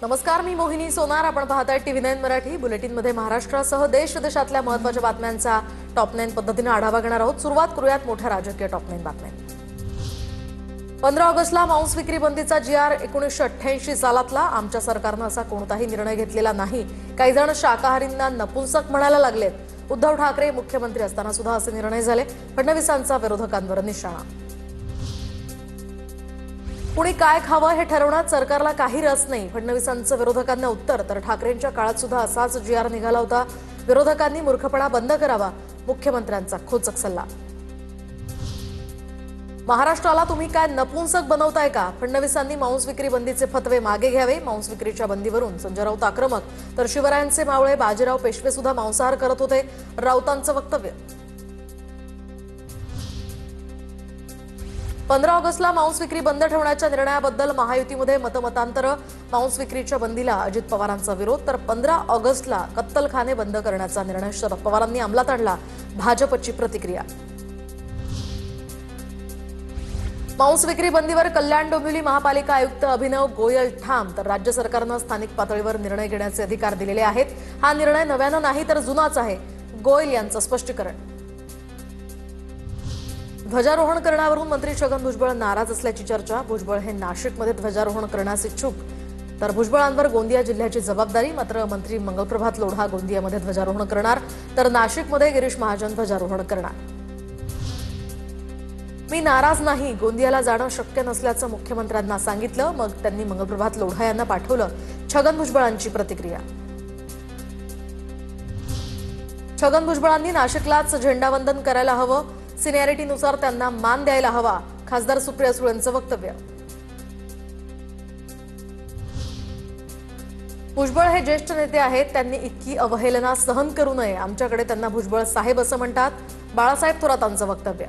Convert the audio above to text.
नमस्कार, मी मोहिनी सोनार. आपण पाहताय TV9 मराठी. बुलेटिनमध्ये महाराष्ट्रासह देश-विदेशातल्या महत्त्वाच्या बातम्यांचा टॉप 9 पद्धतीने आढावा घेणार आहोत. सुरुवात करूयात मोठ्या राजकीय टॉप 9 बातम्यांनी. 15 ऑगस्टला मांस विक्री बंदीचा GR 1988 सालातला. आमच्या सरकारनं असा कोणताही निर्णय घेतलेला नाही. काही जण शाकाहारींना नपुंसक म्हणायला लागलेत. उद्धव ठाकरे मुख्यमंत्री असताना सुद्धा असे निर्णय झाले. फडणवीसांचा विरोधकांवर निशाणा. कुणी काय खावं हे ठरवण्यात सरकारला काही रस नाही. फडणवीसांचं विरोधकांना उत्तर. तर ठाकरेंच्या काळात सुद्धा असाच GR निघाला होता. विरोधकांनी मूर्खपणा बंद करावा, मुख्यमंत्र्यांचा खोचक सल्ला. महाराष्ट्राला तुम्ही काय नपुंसक बनवताय का? फडणवीसांनी मांस विक्री बंदीचे फतवे मागे घ्यावे. मांस विक्रीच्या बंदीवरून संजय राऊत आक्रमक. तर शिवरायांचे मावळे बाजीराव पेशवे सुद्धा मांसाहार करत होते. राऊतांचं वक्तव्य. 15 ऑगस्टला मांस विक्री बंद ठेवण्याच्या निर्णयाबद्दल महायुतीमध्ये मतमतांतर. मांस विक्रीच्या बंदीला अजित पवारांचा विरोध. तर 15 ऑगस्टला कत्तलखाने बंद करण्याचा निर्णय शरद पवारांनी अंमलात आणला. भाजपची प्रतिक्रिया. मांस विक्री बंदीवर कल्याण डोंबिवली महापालिका आयुक्त अभिनव गोयल ठाम. तर राज्य सरकारनं स्थानिक पातळीवर निर्णय घेण्याचे अधिकार दिलेले आहेत. हा निर्णय नव्यानं नाही तर जुनाच आहे. गोयल यांचं स्पष्टीकरण. ध्वजारोहण करण्यावरून मंत्री छगन भुजबळ नाराज असल्याची चर्चा. भुजबळ हे नाशिकमध्ये ध्वजारोहण करण्यास इच्छुक. तर भुजबळांवर गोंदिया जिल्ह्याची जबाबदारी. मात्र मंत्री मंगलप्रभात लोढा गोंदियामध्ये ध्वजारोहण करणार. तर नाशिकमध्ये गिरीश महाजन ध्वजारोहण करणार. मी नाराज नाही. गोंदियाला जाणं शक्य नसल्याचं मुख्यमंत्र्यांना सांगितलं. मग त्यांनी मंगलप्रभात लोढा यांना पाठवलं. छगन भुजबळांची प्रतिक्रिया. छगन भुजबळांनी नाशिकलाच झेंडावंदन करायला हवं. सिनियरिटीनुसार त्यांना मान द्यायला हवा. खासदार सुप्रिया सुळेंचं वक्तव्य. भुजबळ हे ज्येष्ठ नेते आहेत. त्यांनी इतकी अवहेलना सहन करू नये. आमच्याकडे त्यांना भुजबळ साहेब असं म्हणतात. बाळासाहेब थोरातांचं वक्तव्य.